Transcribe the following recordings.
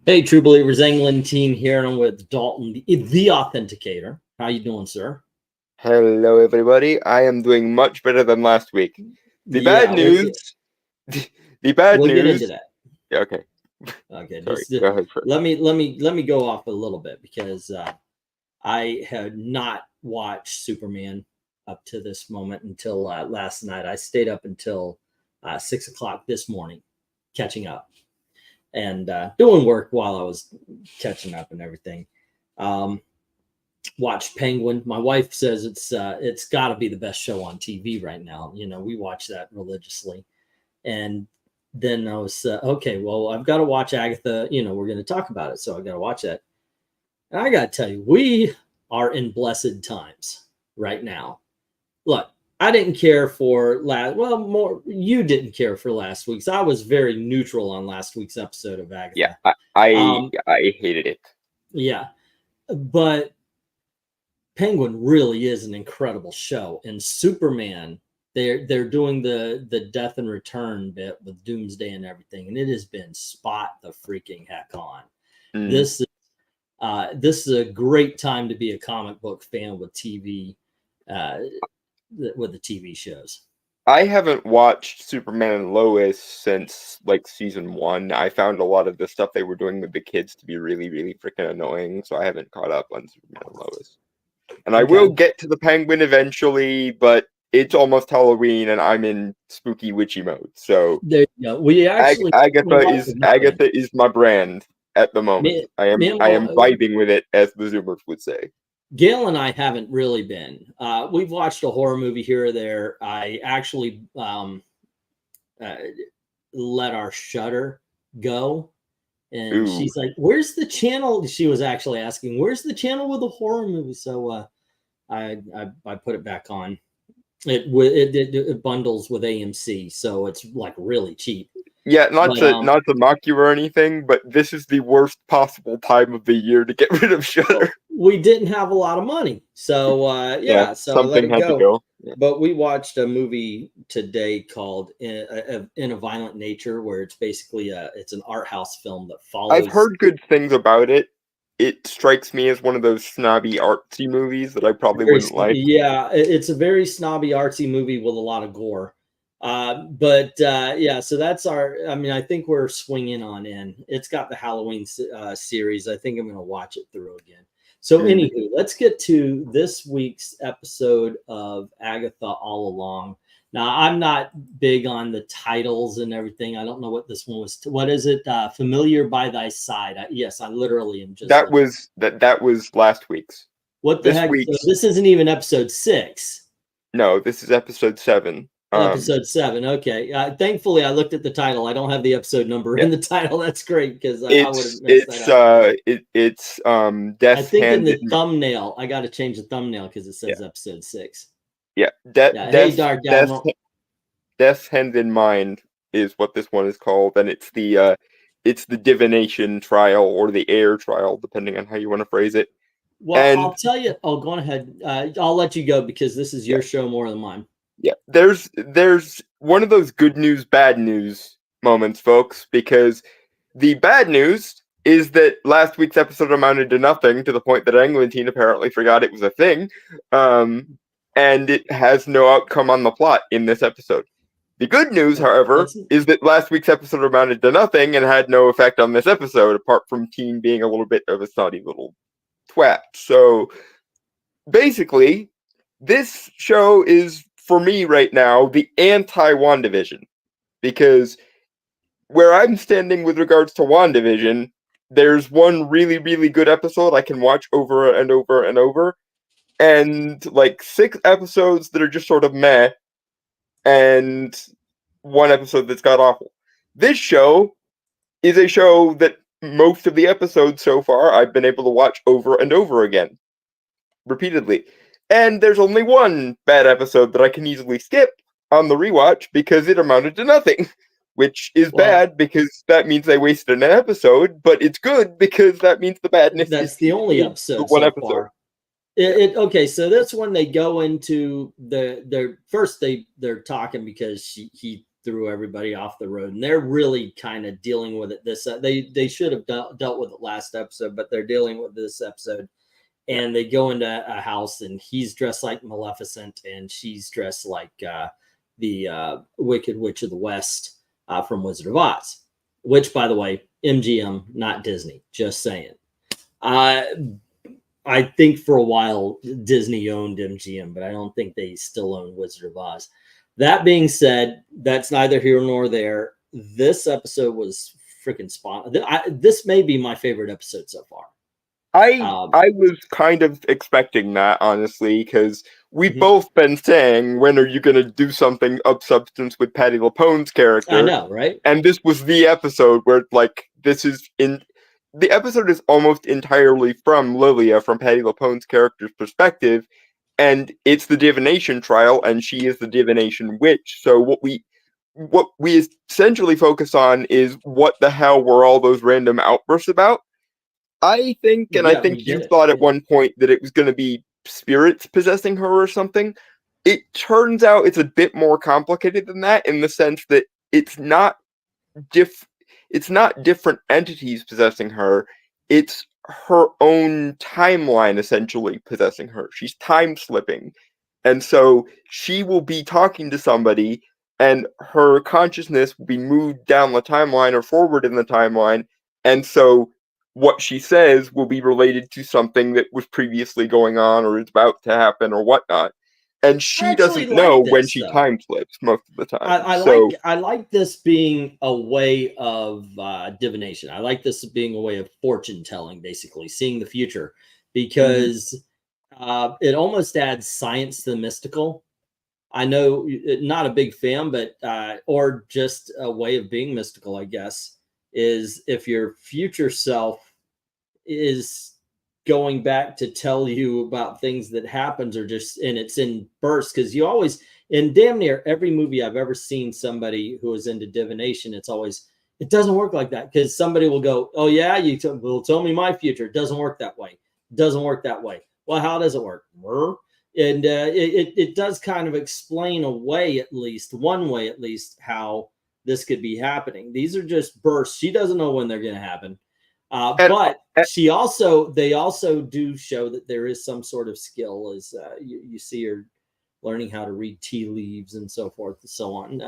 Hey, True Believers England team here, and I'm with Dalton, the Authenticator. How you doing, sir? Hello, everybody. I am doing much better than last week. The bad Yeah, news. The bad we'll get into news. that. Yeah, okay. Okay, Sorry. just Go ahead first. let me go off a little bit because I had not watched Superman up to this moment until last night. I stayed up until 6 o'clock this morning, catching up and doing work while I was catching up and everything. Watched Penguin. My wife says it's got to be the best show on TV right now. You know, we watch that religiously. And then I was okay. Well, I've got to watch Agatha. You know, we're going to talk about it, so I got to watch that. And I got to tell you, we are in blessed times right now. Look, I didn't care for more you didn't care for last week's. I was very neutral on last week's episode of Agatha. Yeah, I hated it. Yeah, but Penguin really is an incredible show, and Superman, they're doing the death and return bit with Doomsday and everything, and it has been spot the freaking heck on. This is a great time to be a comic book fan with TV, with the TV shows. I haven't watched Superman and Lois since like season 1. I found a lot of the stuff they were doing with the kids to be really, really freaking annoying, so I haven't caught up on Superman and Lois. And I will get to the Penguin eventually, but it's almost Halloween and I'm in spooky witchy mode. So there you go. We actually Agatha is my brand at the moment. I am vibing with it, as the Zoomers would say. Gail and I haven't really been. We've watched a horror movie here or there. I actually let our Shudder go. And she's like, "Where's the channel?" She was actually asking, "Where's the channel with the horror movie?" So I put it back on. It bundles with AMC, so it's like really cheap. Yeah, not to mock you or anything, but this is the worst possible time of the year to get rid of Shudder. We didn't have a lot of money, so so something had to go. Yeah. But we watched a movie today called In a Violent Nature, where it's basically it's an art house film that follows. I've heard good things about it. It strikes me as one of those snobby artsy movies that I probably wouldn't like. Yeah, it's a very snobby artsy movie with a lot of gore. So that's I think we're swinging on in. It's got the Halloween series. I think I'm going to watch it through again. So anywho, let's get to this week's episode of Agatha All Along. Now, I'm not big on the titles and everything. I don't know what this one was. What is it? Familiar by Thy Side. Yes, I literally am just. That was last week's. What the heck? So this isn't even episode 6. No, this is episode 7. Episode 7. Okay. Thankfully, I looked at the title. I don't have the episode number in the title. That's great because I would have messed that up. It's Death. I think in the thumbnail, I got to change the thumbnail because it says episode 6. Yeah. Death's Hand in Mind is what this one is called, and it's the divination trial or the air trial, depending on how you want to phrase it. Well, I'll tell you. Oh, go on ahead. I'll let you go because this is your show more than mine. Yeah, there's one of those good news, bad news moments, folks, because the bad news is that last week's episode amounted to nothing, to the point that England apparently forgot it was a thing, and it has no outcome on the plot in this episode. The good news, however, is that last week's episode amounted to nothing and had no effect on this episode, apart from Teen being a little bit of a snotty little twat. So, basically, this show is, for me right now, the anti-WandaVision, because where I'm standing with regards to WandaVision, there's one really, really good episode I can watch over and over and over, and like 6 episodes that are just sort of meh, and 1 episode that's got awful. This show is a show that most of the episodes so far I've been able to watch over and over again, repeatedly. And there's only 1 bad episode that I can easily skip on the rewatch because it amounted to nothing, which is bad because that means I wasted an episode, but it's good because that means the badness that's the only episode. One episode. Far. Okay, so that's when they go into they're talking because he threw everybody off the road, and they're really kind of dealing with it. They should have dealt with it last episode, but they're dealing with this episode. And they go into a house, and he's dressed like Maleficent, and she's dressed like the Wicked Witch of the West from Wizard of Oz, which, by the way, MGM, not Disney. Just saying. I think for a while Disney owned MGM, but I don't think they still own Wizard of Oz. That being said, that's neither here nor there. This episode was freaking spot. This may be my favorite episode so far. I was kind of expecting that, honestly, because we've both been saying, when are you going to do something of substance with Patti LuPone's character? I know, right? And this was the episode where, like, the episode is almost entirely from Lilia, from Patti LuPone's character's perspective, and it's the divination trial, and she is the divination witch. So what we essentially focus on is what the hell were all those random outbursts about? I think, and I think you thought at one point that it was going to be spirits possessing her or something. It turns out it's a bit more complicated than that, in the sense that it's not different entities possessing her. It's her own timeline essentially possessing her. She's time slipping. And so she will be talking to somebody, and her consciousness will be moved down the timeline or forward in the timeline. And so what she says will be related to something that was previously going on or is about to happen or whatnot. And she doesn't know when she time slips most of the time. I like this being a way of divination. I like this being a way of fortune telling, basically seeing the future, because it almost adds science to the mystical. I know, not a big fan, but or just a way of being mystical, I guess, is if your future self is going back to tell you about things that happens, or just, and it's in bursts, because you always, in damn near every movie I've ever seen somebody who is into divination, it doesn't work like that, because somebody will go, oh yeah, will tell me my future. It doesn't work that way. It doesn't work that way. Well, how does it work? And it does kind of explain a way, at least one way, at least, how this could be happening. These are just bursts. She doesn't know when they're going to happen. But they also do show that there is some sort of skill, as you see her learning how to read tea leaves and so forth and so on.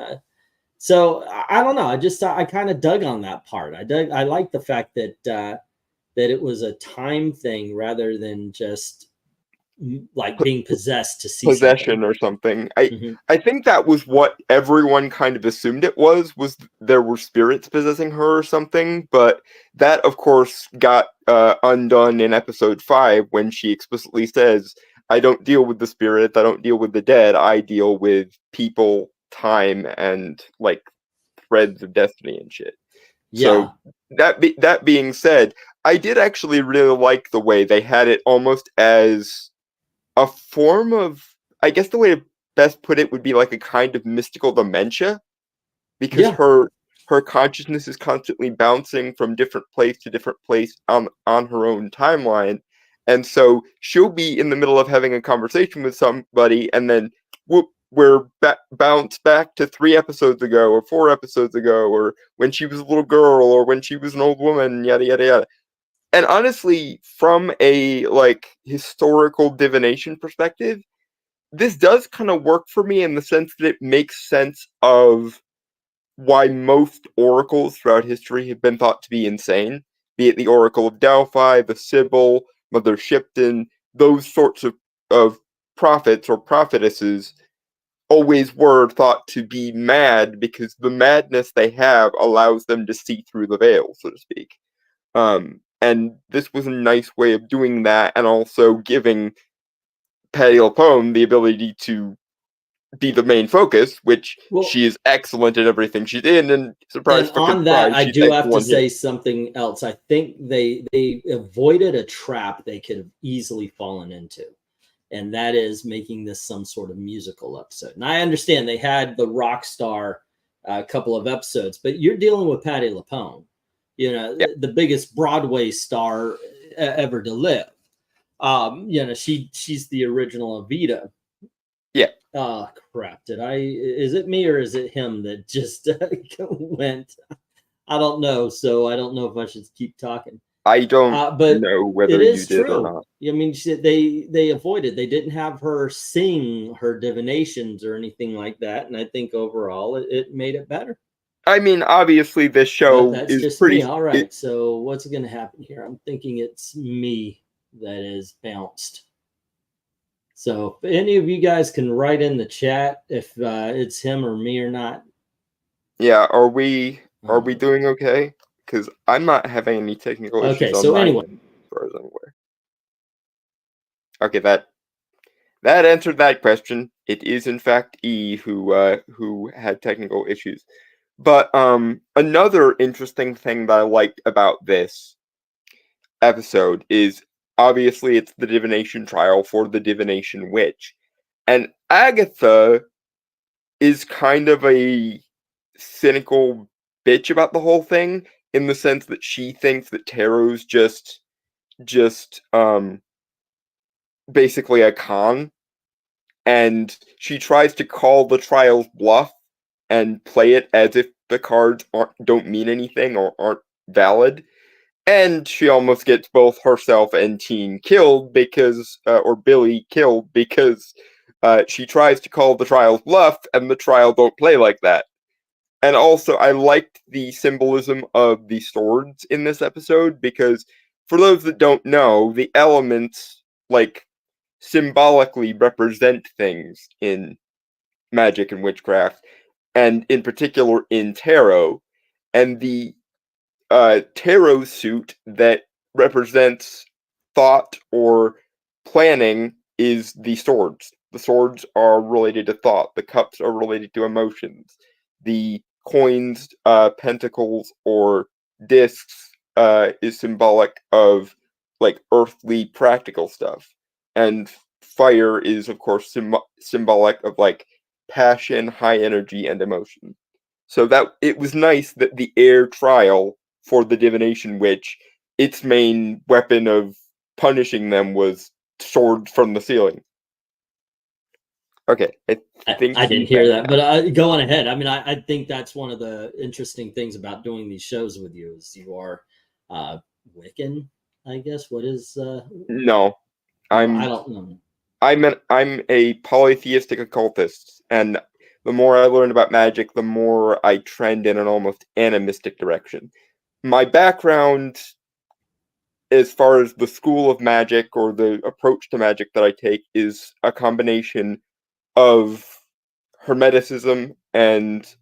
So I don't know. I kind of dug on that part. I like the fact that that it was a time thing rather than just like being possessed to see possession or something. I think that was what everyone kind of assumed it was there were spirits possessing her or something, but that of course got undone in episode 5 when she explicitly says, I don't deal with the spirits, I don't deal with the dead, I deal with people, time, and like threads of destiny and shit. Yeah. So that being said, I did actually really like the way they had it almost as a form of, I guess the way to best put it would be like a kind of mystical dementia, because her consciousness is constantly bouncing from different place to different place on her own timeline, and so she'll be in the middle of having a conversation with somebody, and then whoop, we're bounced back to 3 episodes ago or 4 episodes ago, or when she was a little girl, or when she was an old woman, yada yada yada. And honestly, from a like historical divination perspective, this does kind of work for me in the sense that it makes sense of why most oracles throughout history have been thought to be insane, be it the Oracle of Delphi, the Sibyl, Mother Shipton. Those sorts of prophets or prophetesses always were thought to be mad, because the madness they have allows them to see through the veil, so to speak. And this was a nice way of doing that, and also giving Patti LuPone the ability to be the main focus, which she is excellent at everything she's in. And surprise, and on that, I do have to say something else. I think they avoided a trap they could have easily fallen into, and that is making this some sort of musical episode. And I understand they had the rock star a couple of episodes, but you're dealing with Patti LuPone, the biggest Broadway star ever to live. She's the original Evita. Yeah. Oh crap! Is it me or is it him that just went? I don't know. So I don't know if I should keep talking. I don't But know whether it you is did or true. not. I mean, they avoided. They didn't have her sing her divinations or anything like that, and I think overall it made it better. I mean, obviously, this But show that's is just me. pretty. All right. So what's going to happen here? I'm thinking it's me that is bounced. So if any of you guys can write in the chat if it's him or me or not. Yeah, are we doing okay? Because I'm not having any technical issues Okay. on So my anyway, end, as far as I'm aware. Okay, that answered that question. It is in fact E who had technical issues. But another interesting thing that I liked about this episode is obviously it's the divination trial for the divination witch. And Agatha is kind of a cynical bitch about the whole thing in the sense that she thinks that tarot's just basically a con, and she tries to call the trial's bluff and play it as if the cards don't mean anything or aren't valid. And she almost gets both herself and Teen killed because, or Billy killed because she tries to call the trial's bluff, and the trial don't play like that. And also, I liked the symbolism of the swords in this episode because, for those that don't know, the elements like symbolically represent things in magic and witchcraft, and in particular in tarot. And the tarot suit that represents thought or planning is the swords. The swords are related to thought. The cups are related to emotions. The coins, pentacles, or discs is symbolic of like earthly practical stuff. And fire is, of course, symbolic of like passion, high energy, and emotion. So that it was nice that the air trial for the divination witch, its main weapon of punishing them was swords from the ceiling. Okay, I think I didn't hear that, but go on ahead. I mean, I think that's one of the interesting things about doing these shows with you is you are Wiccan, I guess. What is no, I I'm don't know. I'm a polytheistic occultist, and the more I learn about magic, the more I trend in an almost animistic direction. My background, as far as the school of magic or the approach to magic that I take, is a combination of Hermeticism and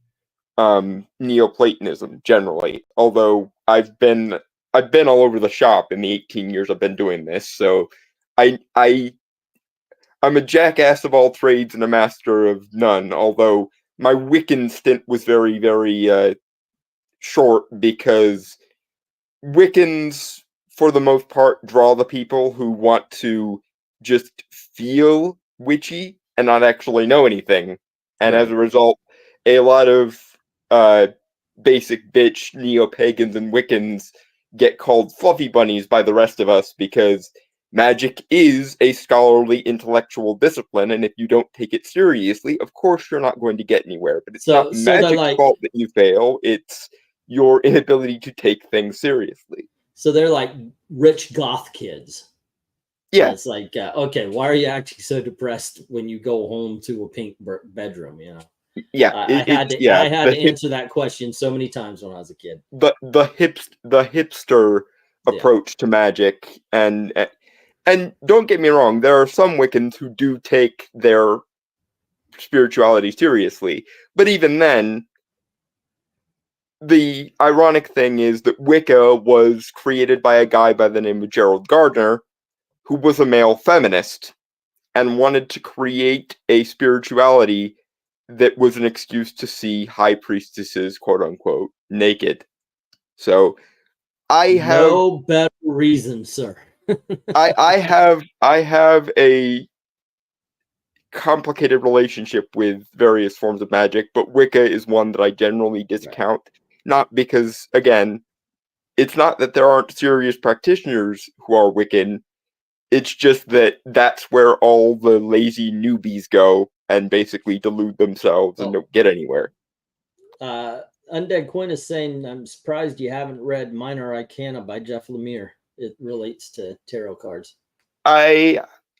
Neoplatonism generally. Although I've been all over the shop in the 18 years I've been doing this, so I I'm a jackass of all trades and a master of none. Although my Wiccan stint was very short because Wiccans, for the most part, draw the people who want to just feel witchy and not actually know anything. And as a result, a lot of uh, basic bitch neo pagans and Wiccans get called fluffy bunnies by the rest of us because magic is a scholarly intellectual discipline, and if you don't take it seriously, of course you're not going to get anywhere. But it's not magic's like, fault that you fail, it's your inability to take things seriously. So they're like rich goth kids. Yeah. It's like, okay, why are you acting so depressed when you go home to a pink bedroom? You know, Yeah, I had to answer that question so many times when I was a kid. The hipster approach to magic, and don't get me wrong, there are some Wiccans who do take their spirituality seriously, but even then, the ironic thing is that Wicca was created by a guy by the name of Gerald Gardner, who was a male feminist and wanted to create a spirituality that was an excuse to see high priestesses, quote unquote, naked. So I have no better reason, sir. I have a complicated relationship with various forms of magic, but Wicca is one that I generally discount. Right. Not because, again, it's not that there aren't serious practitioners who are Wiccan. It's just that that's where all the lazy newbies go, and basically delude themselves and don't get anywhere. Undead Quinn is saying, I'm surprised you haven't read Minor Arcana by Jeff Lemire. It relates to tarot cards.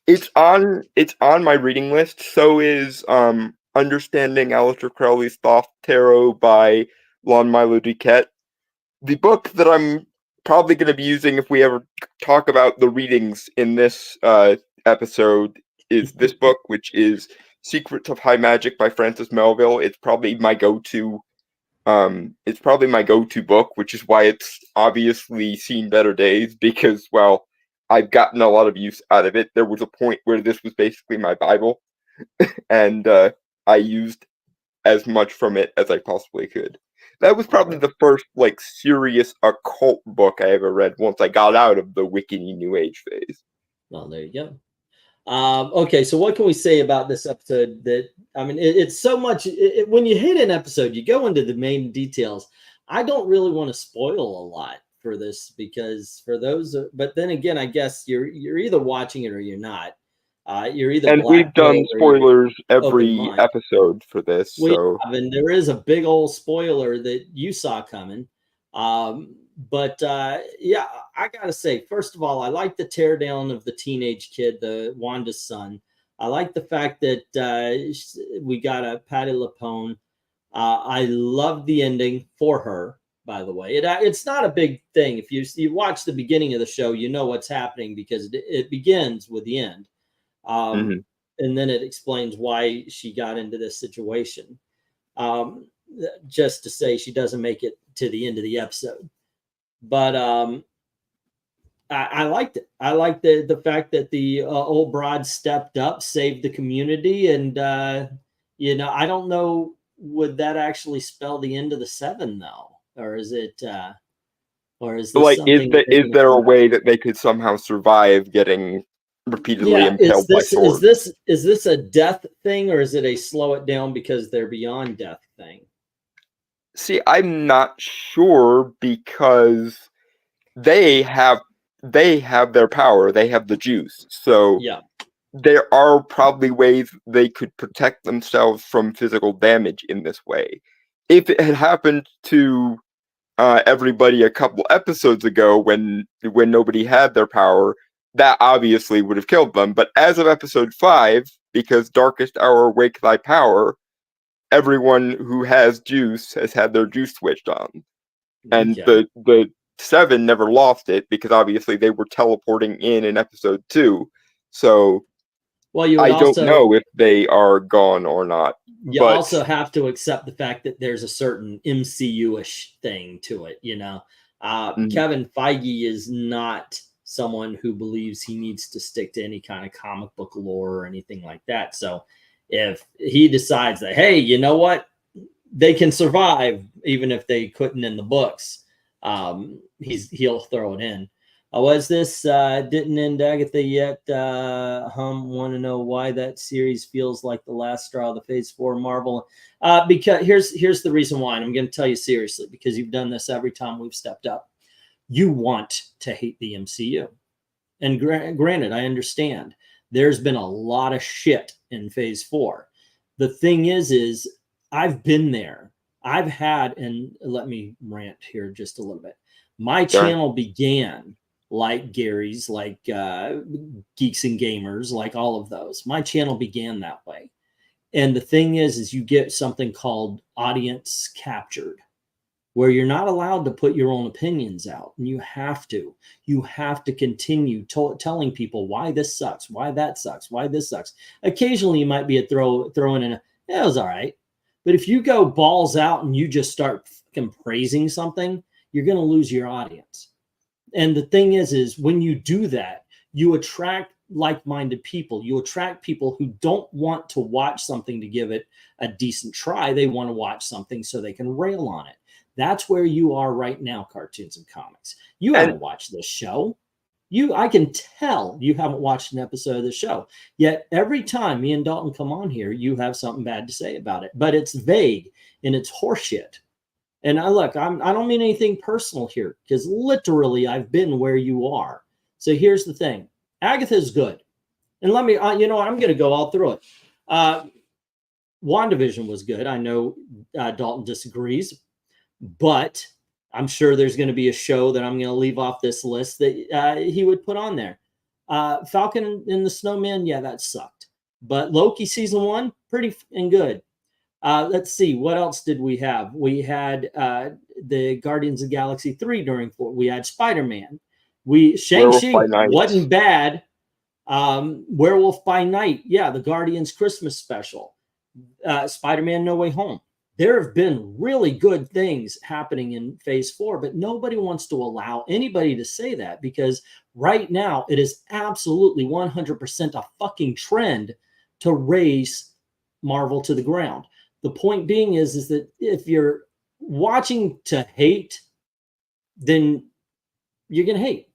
It's on my reading list. So is Understanding Aleister Crowley's Thoth Tarot by Lon Milo Duquette. The book that I'm probably going to be using if we ever talk about the readings in this episode is this book, which is Secrets of High Magic by Francis Melville. It's probably my go-to. It's probably my go-to book, which is why it's obviously seen better days, because, well, I've gotten a lot of use out of it. There was a point where this was basically my Bible, and I used as much from it as I possibly could. That was probably the first, like, serious occult book I ever read once I got out of the Wiccan New Age phase. Well, there you go. Okay, so what can we say about this episode? That, I mean, it's so much. When you hit an episode, you go into the main details. I don't really want to spoil a lot for this, because for those, but then again, I guess you're either watching it or you're not. You're either, and we've done spoilers every episode for this. So and there is a big old spoiler that you saw coming. But yeah, I gotta say, first of all, I like the teardown of the teenage kid, the Wanda's son. I like the fact that we got a Patti LuPone. I love the ending for her, by the way. It's not a big thing. If you watch the beginning of the show, you know what's happening, because it begins with the end. And then it explains why she got into this situation. Just to say, she doesn't make it to the end of the episode. But I liked it. I liked the fact that the old broad stepped up, saved the community, and you know, I don't know, would that actually spell the end of the 7 though, or is it? Or is this like, is there a way that they could somehow survive getting repeatedly impaled by swords? Is this a death thing, or is it a slow it down because they're beyond death thing? See, I'm not sure, because they have their power, they have the juice. So yeah, there are probably ways they could protect themselves from physical damage in this way. If it had happened to everybody a couple episodes ago when nobody had their power, that obviously would have killed them. But as of episode 5, because Darkest Hour Wake Thy Power, everyone who has juice has had their juice switched on. And the 7 never lost it, because obviously they were teleporting in episode 2. So well, I don't know if they are gone or not. You also have to accept the fact that there's a certain MCU-ish thing to it, you know. Kevin Feige is not someone who believes he needs to stick to any kind of comic book lore or anything like that. So if he decides that, hey, you know what, they can survive even if they couldn't in the books, he'll throw it in. Was this didn't end Agatha yet? Want to know why that series feels like the last straw of the Phase 4 Marvel? Because here's the reason why, and I'm going to tell you seriously, because you've done this every time we've stepped up. You want to hate the MCU, and granted, I understand there's been a lot of shit in Phase 4. The thing is I've been there. I've had, and let me rant here just a little bit. My channel began like Gary's, like Geeks and Gamers, like all of those. My channel began that way. And the thing is you get something called audience captured, where you're not allowed to put your own opinions out. And you have to continue telling people why this sucks, why that sucks, why this sucks. Occasionally you might be throwing in it was all right. But if you go balls out and you just start praising something, you're going to lose your audience. And the thing is when you do that, you attract like-minded people. You attract people who don't want to watch something to give it a decent try. They want to watch something so they can rail on it. That's where you are right now, Cartoons and Comics. You haven't watched this show. I can tell you haven't watched an episode of the show. Yet every time me and Dalton come on here, you have something bad to say about it. But it's vague and it's horseshit. And I don't mean anything personal here, because literally I've been where you are. So here's the thing. Agatha is good. And let me, you know what, I'm going to go all through it. WandaVision was good. I know Dalton disagrees, but I'm sure there's going to be a show that I'm going to leave off this list that he would put on there. Falcon and the Snowman, yeah, that sucked. But Loki season 1, pretty and good. Let's see, what else did we have? We had the Guardians of the Galaxy 3 during 4. We had Spider-Man. Shang-Chi wasn't bad. Werewolf by Night, yeah, the Guardians Christmas special. Spider-Man No Way Home. There have been really good things happening in phase 4, but nobody wants to allow anybody to say that, because right now it is absolutely 100% a fucking trend to raise Marvel to the ground. The point being is that if you're watching to hate, then you're going to hate.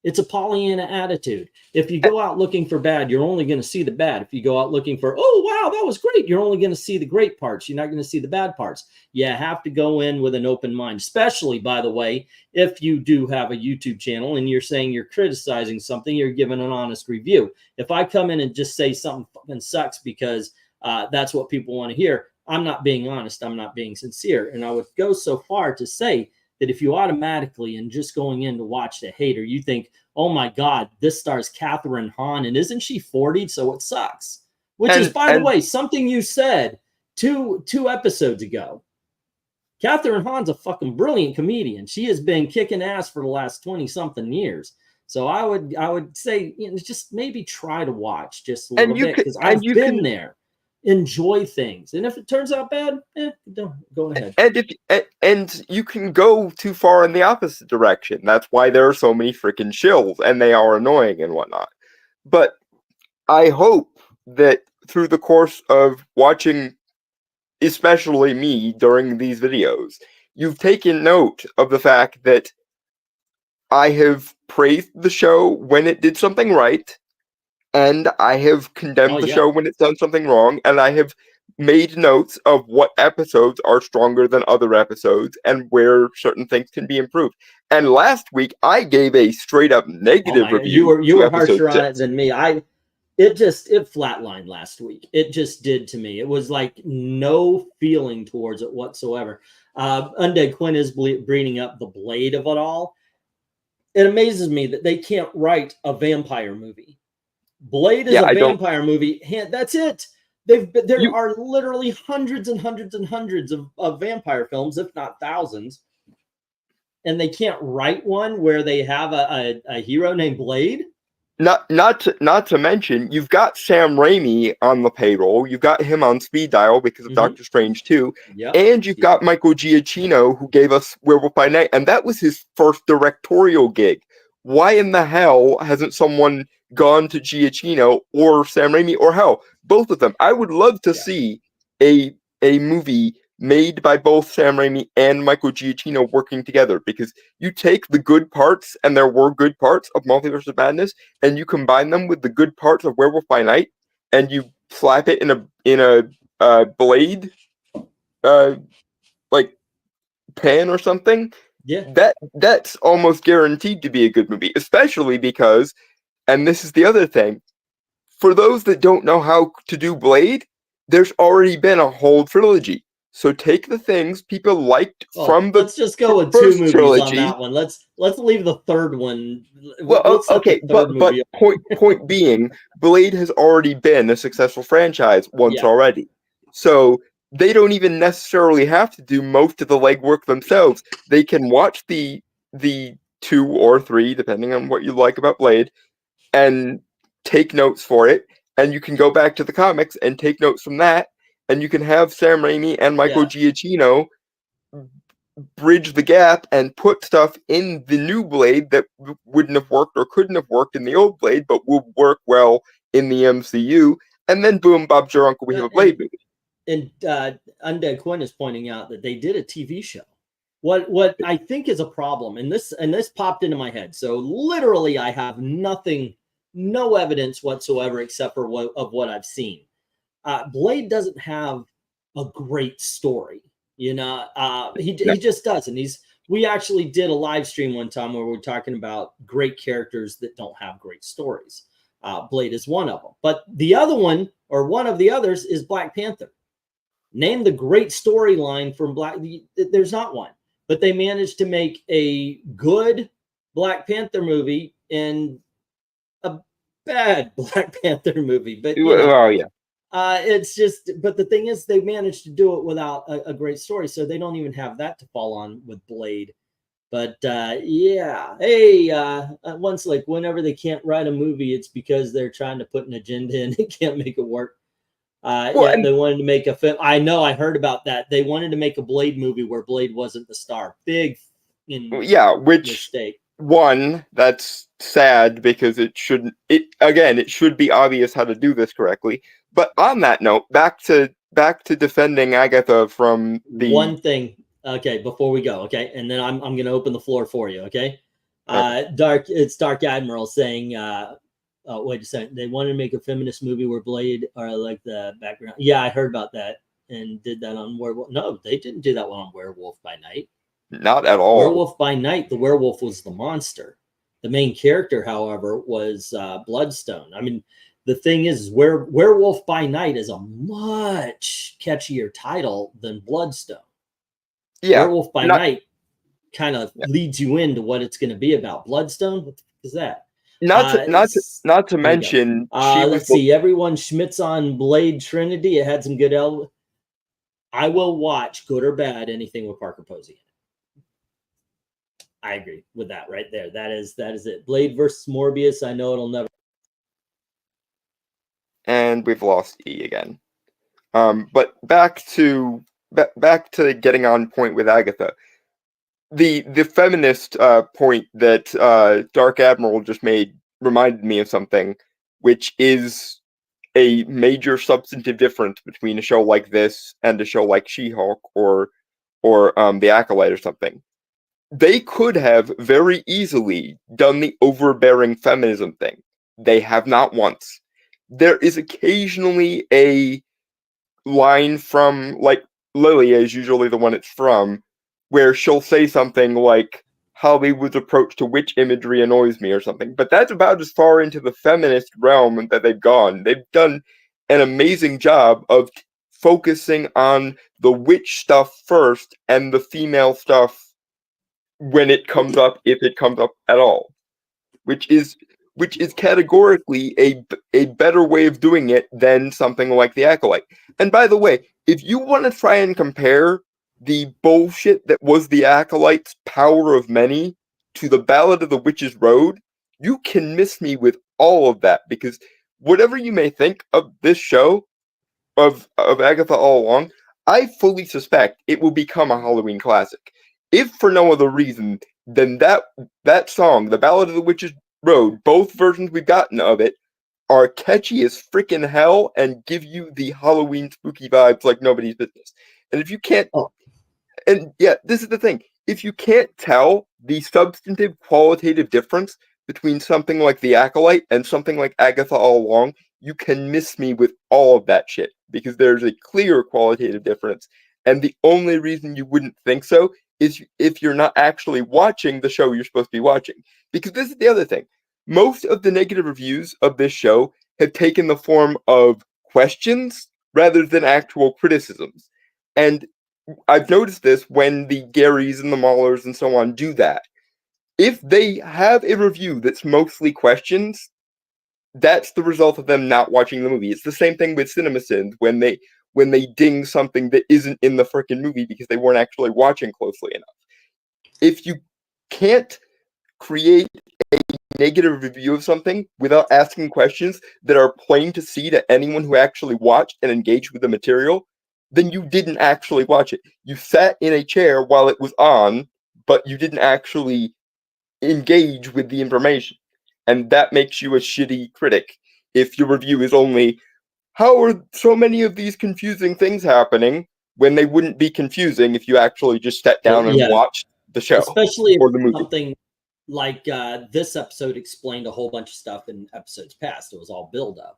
It's a Pollyanna attitude. If you go out looking for bad, you're only going to see the bad. If you go out looking for, oh, wow, that was great, you're only going to see the great parts. You're not going to see the bad parts. You have to go in with an open mind, especially, by the way, if you do have a YouTube channel and you're saying you're criticizing something, you're giving an honest review. If I come in and just say something fucking sucks because that's what people want to hear, I'm not being honest. I'm not being sincere. And I would go so far to say that if you automatically, and just going in to watch the hater, you think, oh my God, this stars Catherine Hahn, and isn't she 40? So it sucks. Which is, by the way, something you said two episodes ago. Catherine Hahn's a fucking brilliant comedian. She has been kicking ass for the last 20-something years. So I would say, just maybe try to watch just a little bit, because I've been there. Enjoy things, and if it turns out bad, don't go ahead. And you can go too far in the opposite direction. That's why there are so many freaking shills, and they are annoying and whatnot. But I hope that through the course of watching, especially me, during these videos, you've taken note of the fact that I have praised the show when it did something right, and I have condemned the show when it's done something wrong, and I have made notes of what episodes are stronger than other episodes and where certain things can be improved. And last week, I gave a straight up negative review. You were harsher on it than me. It flatlined last week. It just did to me. It was like no feeling towards it whatsoever. Undead Quinn is bringing up the Blade of it all. It amazes me that they can't write a vampire movie. Blade is a vampire movie. That's it. There are literally hundreds and hundreds and hundreds of vampire films, if not thousands, and they can't write one where they have a hero named Blade. Not to mention, you've got Sam Raimi on the payroll. You've got him on speed dial because of Doctor Strange 2. And you've got Michael Giacchino, who gave us Werewolf by Night, and that was his first directorial gig. Why in the hell hasn't someone gone to Giacchino or Sam Raimi, or hell, both of them? I would love to see a movie made by both Sam Raimi and Michael Giacchino working together, because you take the good parts, and there were good parts of Multiverse of Madness, and you combine them with the good parts of Werewolf by Night, and you slap it in a Blade like pan or something. That's almost guaranteed to be a good movie, especially because, and this is the other thing, for those that don't know how to do Blade, there's already been a whole trilogy. So take the things people liked from the let's just go with 2 movies trilogy. On that one. Let's leave the third one. Well, okay, but point being, Blade has already been a successful franchise once already. So they don't even necessarily have to do most of the legwork themselves. They can watch the 2 or 3, depending on what you like about Blade, and take notes for it. And you can go back to the comics and take notes from that. And you can have Sam Raimi and Michael Giacchino bridge the gap and put stuff in the new Blade that wouldn't have worked or couldn't have worked in the old Blade, but would work well in the MCU. And then boom, Bob's your uncle, we have a Blade movie. And Undead Quinn is pointing out that they did a TV show. What I think is a problem, and this popped into my head. So literally, I have no evidence whatsoever except for what I've seen. Blade doesn't have a great story, he just doesn't. We actually did a live stream one time where we were talking about great characters that don't have great stories. Blade is one of them, but the other one, or one of the others, is Black Panther. Name the great storyline from Black. There's not one, but they managed to make a good Black Panther movie and a bad Black Panther movie. But you know, Well, yeah. it's just, but the thing is, they managed to do it without a great story, so they don't even have that to fall on with Blade. But yeah, hey, once like whenever they can't write a movie, it's because they're trying to put an agenda in and can't make it work. Well, Yeah, and they wanted to make a film. I know, I heard about that. They wanted to make a Blade movie where Blade wasn't the star. Big yeah, which mistake. one, that's sad because it shouldn't. It should be obvious how to do this correctly. But on that note, back to defending Agatha from the. One thing, okay, before we go, okay, and then I'm gonna open the floor for you, okay. Okay. It's Dark Admiral saying, wait a second, they wanted to make a feminist movie where Blade are like the background. Yeah, I heard about that and did that on Werewolf. No, they didn't do that one on Werewolf by Night. Not at all. Werewolf by Night, the werewolf was the monster. The main character, however, was Bloodstone. I mean, the thing is, Werewolf by Night is a much catchier title than Bloodstone. Yeah. Werewolf by Night kind of leads you into what it's going to be about. Bloodstone, what the fuck is that? Not to mention, let's see. Everyone Schmitz on Blade Trinity. It had some good. I will watch, good or bad, anything with Parker Posey in it. I agree with that right there. That is it. Blade versus Morbius. I know it'll never. And we've lost E again. But back to getting on point with Agatha. The feminist point that Dark Admiral just made reminded me of something, which is a major substantive difference between a show like this and a show like She-Hulk or The Acolyte or something. They could have very easily done the overbearing feminism thing. They have not once. There is occasionally a line from, like, Lilia is usually the one it's from, where she'll say something like, Hollywood's approach to witch imagery annoys me or something. But that's about as far into the feminist realm that they've gone. They've done an amazing job of focusing on the witch stuff first and the female stuff when it comes up, if it comes up at all, which is categorically a better way of doing it than something like The Acolyte. And by the way, if you want to try and compare the bullshit that was The Acolyte's Power of Many to the Ballad of the Witch's Road, you can miss me with all of that, because whatever you may think of this show, of Agatha All Along, I fully suspect it will become a Halloween classic. If for no other reason than that song, The Ballad of the Witch's Road, both versions we've gotten of it, are catchy as freaking hell and give you the Halloween spooky vibes like nobody's business. And if you can't, and yeah, this is the thing, if you can't tell the substantive qualitative difference between something like The Acolyte and something like Agatha All Along, you can miss me with all of that shit, because there's a clear qualitative difference. And the only reason you wouldn't think so is if you're not actually watching the show you're supposed to be watching. Because this is the other thing. Most of the negative reviews of this show have taken the form of questions rather than actual criticisms. And I've noticed this when the Garys and the Maulers and so on do that. If they have a review that's mostly questions, that's the result of them not watching the movie. It's the same thing with CinemaSins when they ding something that isn't in the frickin' movie because they weren't actually watching closely enough. If you can't create a negative review of something without asking questions that are plain to see to anyone who actually watched and engaged with the material, then you didn't actually watch it. You sat in a chair while it was on, but you didn't actually engage with the information. And that makes you a shitty critic if your review is only, how are so many of these confusing things happening, when they wouldn't be confusing if you actually just sat down and watched the show, especially or the movie. Something like this episode explained a whole bunch of stuff in episodes past. It was all build up.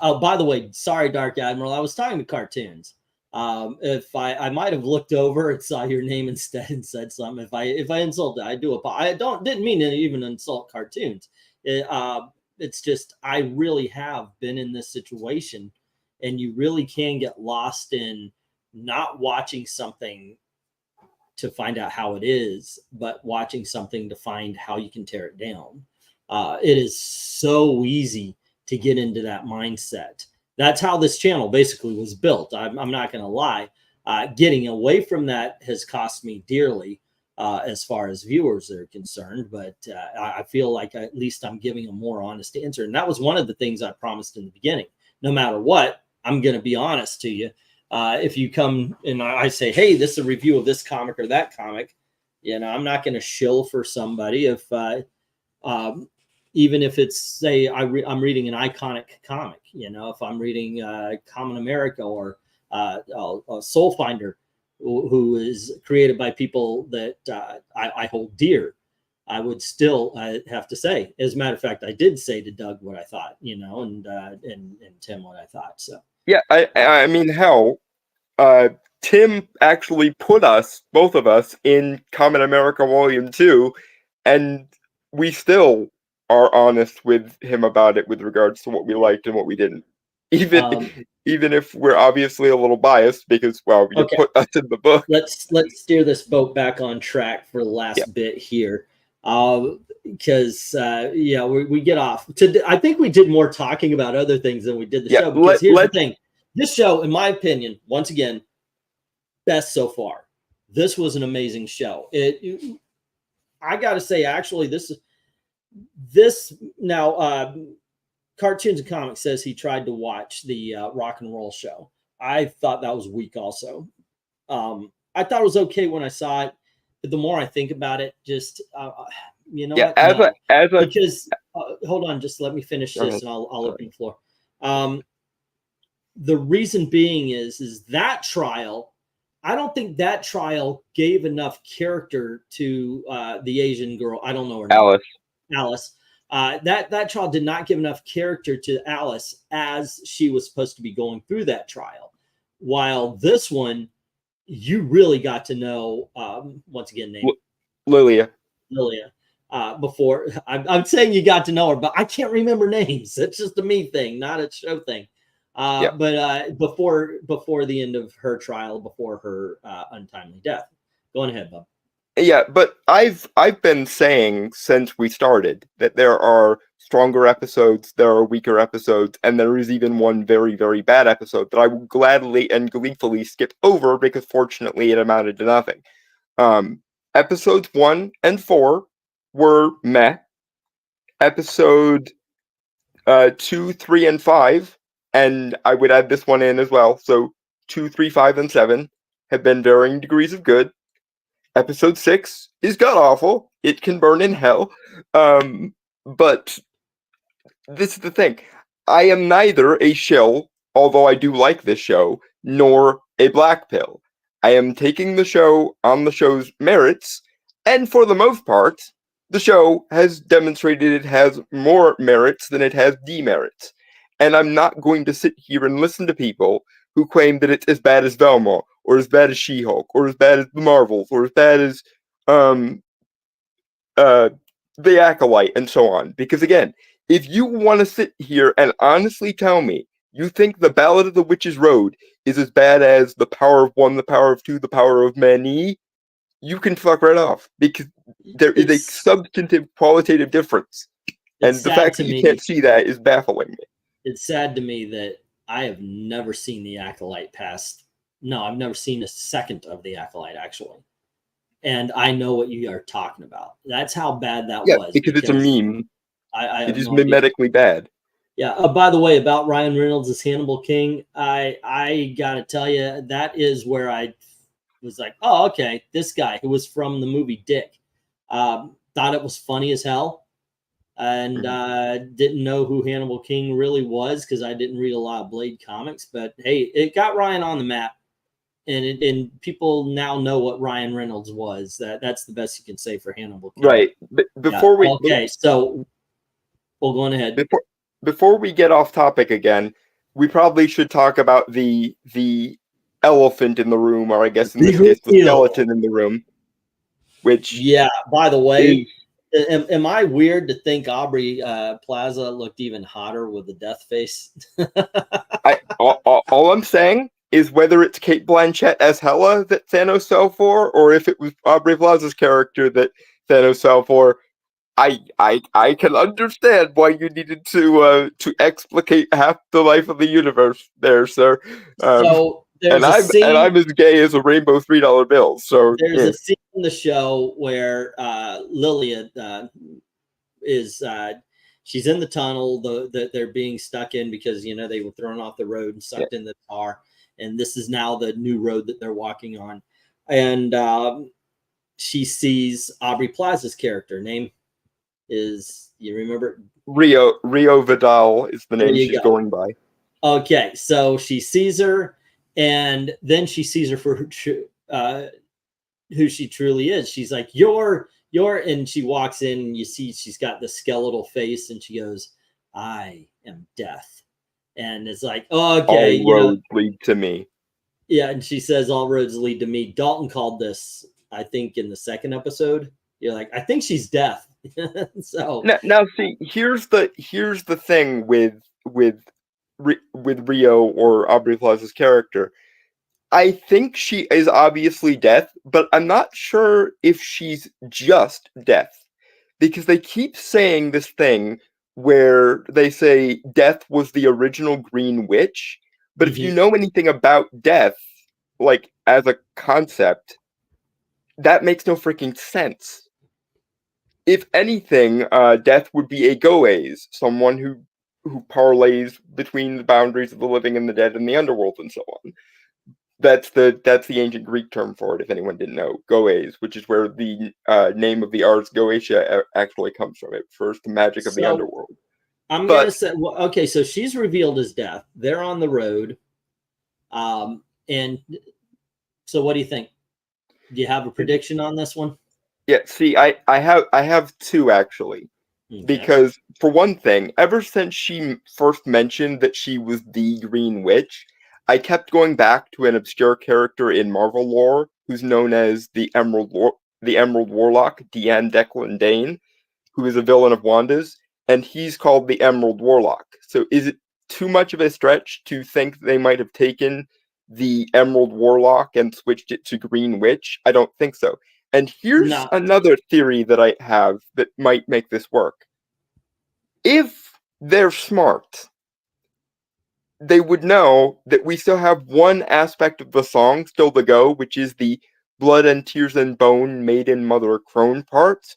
Oh, by the way, sorry, Dark Admiral, I was talking to cartoons. If I might have looked over and saw your name instead and said something. If I insulted, I do. I didn't mean to even insult cartoons. It's just I really have been in this situation, and you really can get lost in not watching something to find out how it is, but watching something to find how you can tear it down. It is so easy to get into that mindset. That's how this channel basically was built. I'm not going to lie. Getting away from that has cost me dearly as far as viewers are concerned, but I feel like at least I'm giving a more honest answer. And that was one of the things I promised in the beginning. No matter what, I'm going to be honest to you. If you come and I say, hey, this is a review of this comic or that comic, you know, I'm not going to shill for somebody if even if it's, say, I'm reading an iconic comic, you know, if I'm reading Common America or Soul Finder, who is created by people that I hold dear, I would still have to say, as a matter of fact, I did say to Doug what I thought, you know, and Tim what I thought. So yeah, I mean, hell, Tim actually put us, both of us, in Common America Volume 2, and we still are honest with him about it with regards to what we liked and what we didn't. Even if we're obviously a little biased because, well, you okay, put us in the book. Let's steer this boat back on track for the last bit here. Because yeah, we get off. I think we did more talking about other things than we did the show. Because here's the thing. This show, in my opinion, once again, best so far. This was an amazing show. I got to say, actually, this now, Cartoons and Comics says he tried to watch the rock and roll show. I thought that was weak also. I thought it was okay when I saw it, but the more I think about it, just you know, what? Because hold on, just let me finish this, and I'll open the floor. The reason being is that trial. I don't think that trial gave enough character to the Asian girl. I don't know her name. Alice. That trial did not give enough character to Alice as she was supposed to be going through that trial. While this one, you really got to know, once again, name Lilia. Before I'm saying you got to know her, but I can't remember names. It's just a me thing, not a show thing. But before the end of her trial, before her untimely death. Go on ahead, Bob. Yeah, but I've been saying since we started that there are stronger episodes, there are weaker episodes, and there is even one very, very bad episode that I will gladly and gleefully skip over because fortunately it amounted to nothing. Episodes 1 and 4 were meh. Episode 2, 3, and 5, and I would add this one in as well, so 2, 3, 5, and 7 have been varying degrees of good. Episode 6 is god-awful. It can burn in hell. But this is the thing. I am neither a shill, although I do like this show, nor a black pill. I am taking the show on the show's merits, and for the most part, the show has demonstrated it has more merits than it has demerits. And I'm not going to sit here and listen to people who claim that it's as bad as Velma, or as bad as She-Hulk, or as bad as the Marvels, or as bad as the Acolyte, and so on. Because again, if you want to sit here and honestly tell me you think the Ballad of the Witch's Road is as bad as The Power of One, The Power of Two, The Power of Many, you can fuck right off. Because there is a substantive qualitative difference. And the fact that you can't see that is baffling me. It's sad to me that I have never seen The Acolyte past. No, I've never seen a second of The Acolyte, actually. And I know what you are talking about. That's how bad that was. Because it's a meme. It is mimetically bad. Yeah. By the way, about Ryan Reynolds as Hannibal King, I got to tell you, that is where I was like, oh, okay, this guy who was from the movie Dick, thought it was funny as hell, and didn't know who Hannibal King really was because I didn't read a lot of Blade comics. But hey, it got Ryan on the map, and people now know what Ryan Reynolds was. That's the best you can say for Hannibal King. Right. But before we so we'll go ahead. Before we get off topic again, we probably should talk about the elephant in the room, or I guess in this case the skeleton in the room. Which by the way, Am I weird to think Aubrey Plaza looked even hotter with the death face? All I'm saying is whether it's Kate Blanchett as Hela that Thanos fell for, or if it was Aubrey Plaza's character that Thanos fell for, I can understand why you needed to explicate half the life of the universe there, sir. So and there's a scene. I'm as gay as a rainbow $3 bill. So there's a scene in the show where Lilia is she's in the tunnel that they're being stuck in because they were thrown off the road and sucked in the tar, and this is now the new road that they're walking on, and she sees Aubrey Plaza's character. Name is, you remember? Rio Vidal is the name she's going by. Okay, so she sees her, and then she sees her for who she truly is. She's like, you're, and she walks in, and you see she's got the skeletal face, and she goes, I am death. And it's like, okay, all roads lead to me. Yeah, and she says all roads lead to me. Dalton called this, I think, in the second episode. You're like, I think she's death. So now see, here's the thing with Rio or Aubrey Plaza's character. I think she is obviously death, but I'm not sure if she's just death, because they keep saying this thing where they say death was the original Green Witch, but if you know anything about death, like as a concept, that makes no freaking sense. If anything, death would be a goes, someone who parlays between the boundaries of the living and the dead and the underworld and so on. That's the ancient Greek term for it, if anyone didn't know, goes, which is where the name of the Ars Goetia actually comes from. It refers to magic of the underworld. I'm going to say, well, okay, so she's revealed as death. They're on the road. And so what do you think? Do you have a prediction on this one? Yeah, see, I have two, actually. Okay. Because, for one thing, ever since she first mentioned that she was the Green Witch, I kept going back to an obscure character in Marvel lore who's known as the Emerald Warlock, Deanne Declan Dane, who is a villain of Wanda's, and he's called the Emerald Warlock. So is it too much of a stretch to think they might have taken the Emerald Warlock and switched it to Green Witch? I don't think so. And here's another theory that I have that might make this work. If they're smart, they would know that we still have one aspect of the song still to go, which is the blood and tears and bone maiden mother crone part.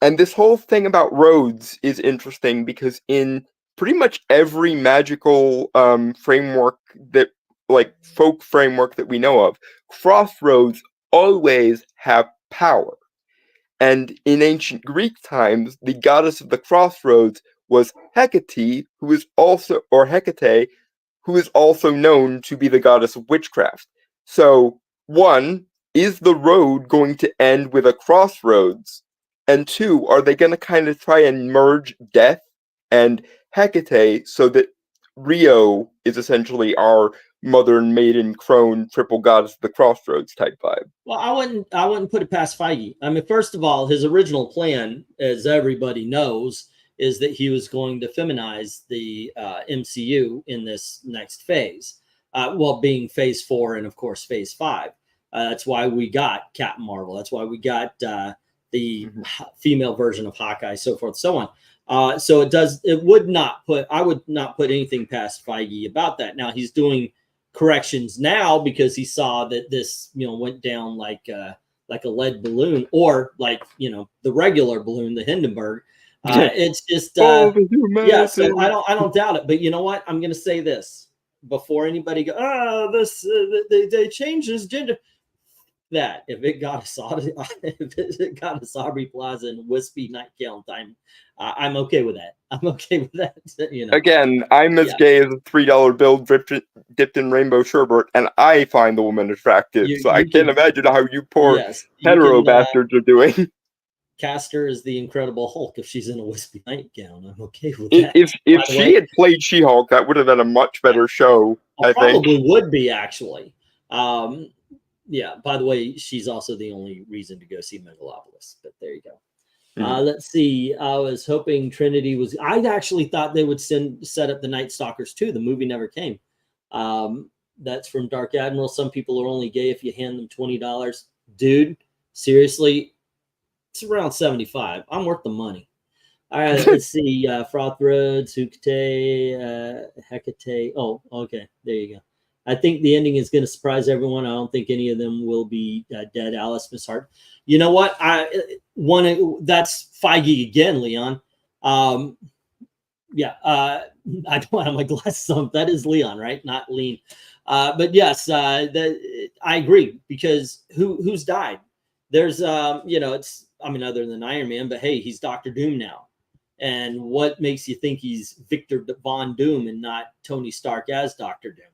And this whole thing about roads is interesting because in pretty much every magical framework that, like folk framework that we know of, crossroads always have power. And in ancient Greek times, the goddess of the crossroads was Hecate, who is also known to be the goddess of witchcraft. So, one, is the road going to end with a crossroads? And two, are they going to kind of try and merge death and Hecate so that Rio is essentially our mother and maiden crone triple goddess of the crossroads type vibe? Well, I wouldn't put it past Feige. I mean, first of all, his original plan, as everybody knows, is that he was going to feminize the MCU in this next phase. Well, being phase 4 and of course phase 5. That's why we got Captain Marvel. That's why we got the female version of Hawkeye, so forth, so on. So I would not put anything past Feige about that. Now he's doing corrections now because he saw that this went down like a lead balloon, or like the regular balloon, the Hindenburg. It's just yeah. So I don't doubt it. But you know what? I'm going to say this before anybody go, they changed his gender. That if it got us Aubrey Plaza and wispy nightgown time, I'm okay with that. I'm okay with that. Again, I'm as gay as a $3 bill dipped in rainbow sherbet, and I find the woman attractive. So I can't imagine how you poor hetero bastards are doing. Castor is the Incredible Hulk. If she's in a wispy nightgown, I'm okay with that. If she had played She-Hulk, that would have been a much better show. I think probably would be, actually. Yeah. By the way, she's also the only reason to go see Megalopolis. But there you go. Let's see. I was hoping Trinity was. I actually thought they would set up the Night Stalkers too. The movie never came. That's from Dark Admiral. Some people are only gay if you hand them $20. Dude, seriously, it's around 75. I'm worth the money. All right, let's see. Froth Roads, Hukate, Hecate. Oh, okay. There you go. I think the ending is going to surprise everyone. I don't think any of them will be dead. Alice, Miss Hart. You know what? That's Feige again, Leon. Yeah. I don't have my glasses on. That is Leon, right? Not Lean. But yes, I agree, because who's died? There's it's, I mean, other than Iron Man, but hey, he's Doctor Doom now. And what makes you think he's Victor Von Doom and not Tony Stark as Doctor Doom?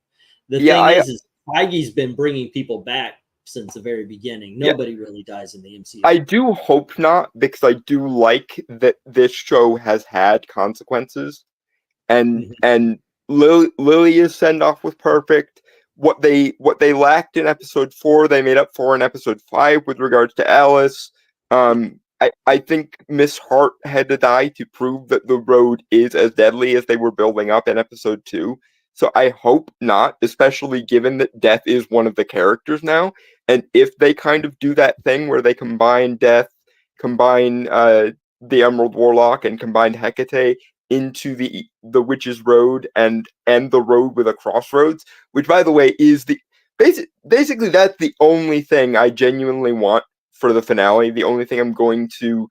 The thing is Feige's been bringing people back since the very beginning. Nobody really dies in the MCU. I do hope not, because I do like that this show has had consequences, and Lilia's send off was perfect. What they lacked in episode 4, they made up for in episode 5 with regards to Alice. I think Miss Hart had to die to prove that the road is as deadly as they were building up in episode 2. So I hope not, especially given that Death is one of the characters now. And if they kind of do that thing where they combine Death, combine the Emerald Warlock, and combine Hecate into the Witch's Road and the road with a crossroads, which, by the way, is the basically that's the only thing I genuinely want for the finale. The only thing I'm going to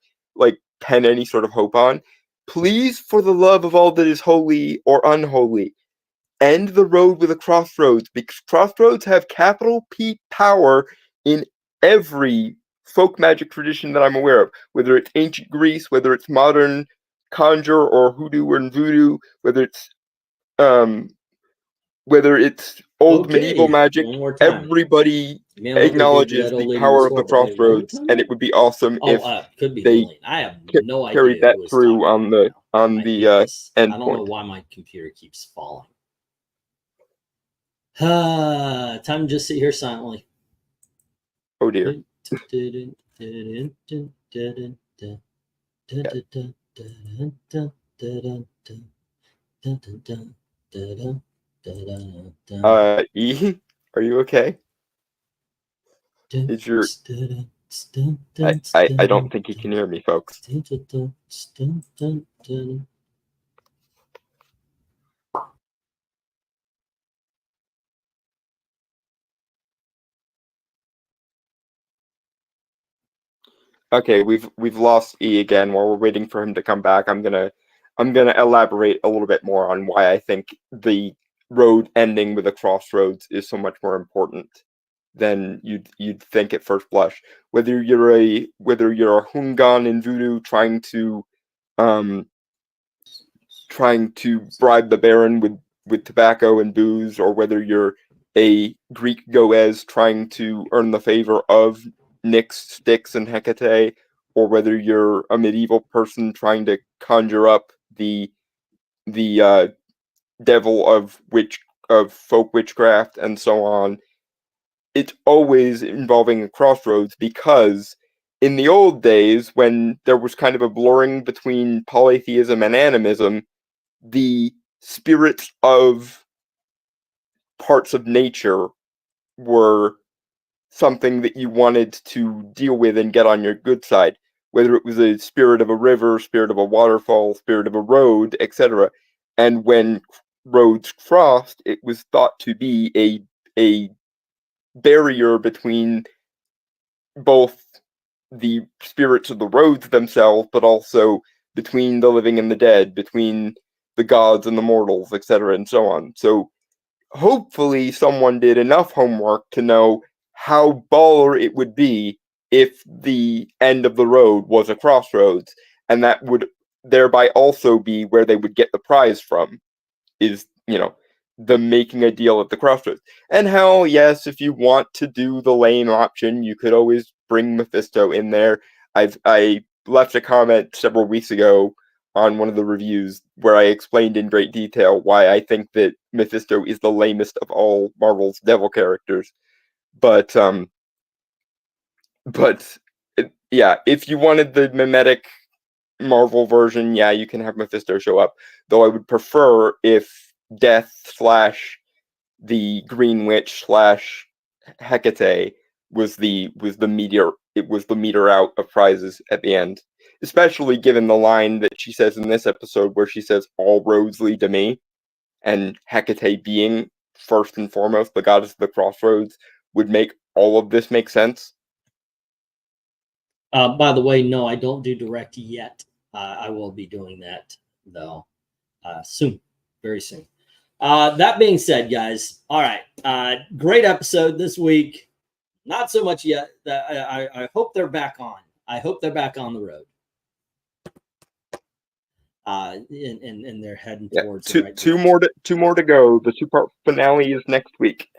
pen any sort of hope on. Please, for the love of all that is holy or unholy, end the road with a crossroads, because crossroads have capital P power in every folk magic tradition that I'm aware of, whether it's ancient Greece, whether it's modern conjure or hoodoo and voodoo, whether it's old medieval magic. Everybody acknowledges the power of the crossroads, and it would be awesome if could be they I have no idea carried that through on the I end don't point. know why my computer keeps falling. Time to just sit here silently. Oh dear. E, are you okay? Is your I don't think you can hear me, folks. Okay, we've lost E again. While we're waiting for him to come back, I'm gonna elaborate a little bit more on why I think the road ending with a crossroads is so much more important than you'd think at first blush. Whether you're a Hungan in voodoo trying to bribe the Baron with tobacco and booze, or whether you're a Greek Goez trying to earn the favor of Nyx, Styx, and Hecate, or whether you're a medieval person trying to conjure up the devil of folk witchcraft and so on, it's always involving a crossroads, because in the old days, when there was kind of a blurring between polytheism and animism, the spirits of parts of nature were something that you wanted to deal with and get on your good side, whether it was a spirit of a river, spirit of a waterfall, spirit of a road, etc. And when roads crossed, it was thought to be a barrier between both the spirits of the roads themselves, but also between the living and the dead, between the gods and the mortals, etc., and so on. So hopefully someone did enough homework to know how baller it would be if the end of the road was a crossroads, and that would thereby also be where they would get the prize from, is, the making a deal at the crossroads. And hell, yes, if you want to do the lame option, you could always bring Mephisto in there. I left a comment several weeks ago on one of the reviews where I explained in great detail why I think that Mephisto is the lamest of all Marvel's devil characters. But yeah, if you wanted the mimetic Marvel version, yeah, you can have Mephisto show up. Though I would prefer if Death / the Green Witch / Hecate was the meteor. It was the meter out of prizes at the end, especially given the line that she says in this episode, where she says, "All roads lead to me," and Hecate being first and foremost the goddess of the crossroads would make all of this make sense. By the way, no, I don't do direct yet. I will be doing that though soon, very soon. That being said, guys, all right, great episode this week. Not so much yet. I hope they're back on. I hope they're back on the road. And they're heading towards the right two more to go. The 2-part finale is next week.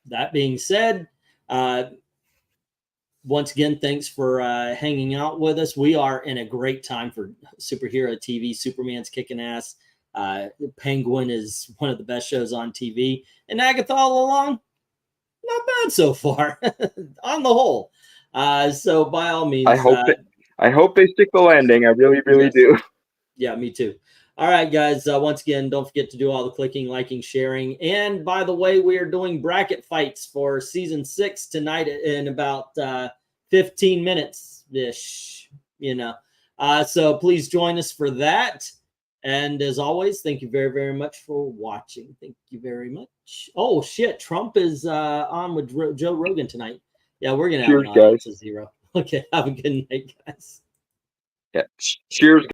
That being said, once again, thanks for hanging out with us. We are in a great time for superhero TV. Superman's kicking ass. Penguin is one of the best shows on TV. And Agatha All Along, not bad so far on the whole. So by all means, I hope they stick the landing. I really yes. do. Yeah, me too. All right, guys. Once again, don't forget to do all the clicking, liking, sharing. And by the way, we are doing bracket fights for season 6 tonight in about 15 minutes ish. So please join us for that. And as always, thank you very, very much for watching. Thank you very much. Oh shit, Trump is on with Joe Rogan tonight. Yeah, we're gonna have an audience of 0. Okay, have a good night, guys. Yeah, cheers.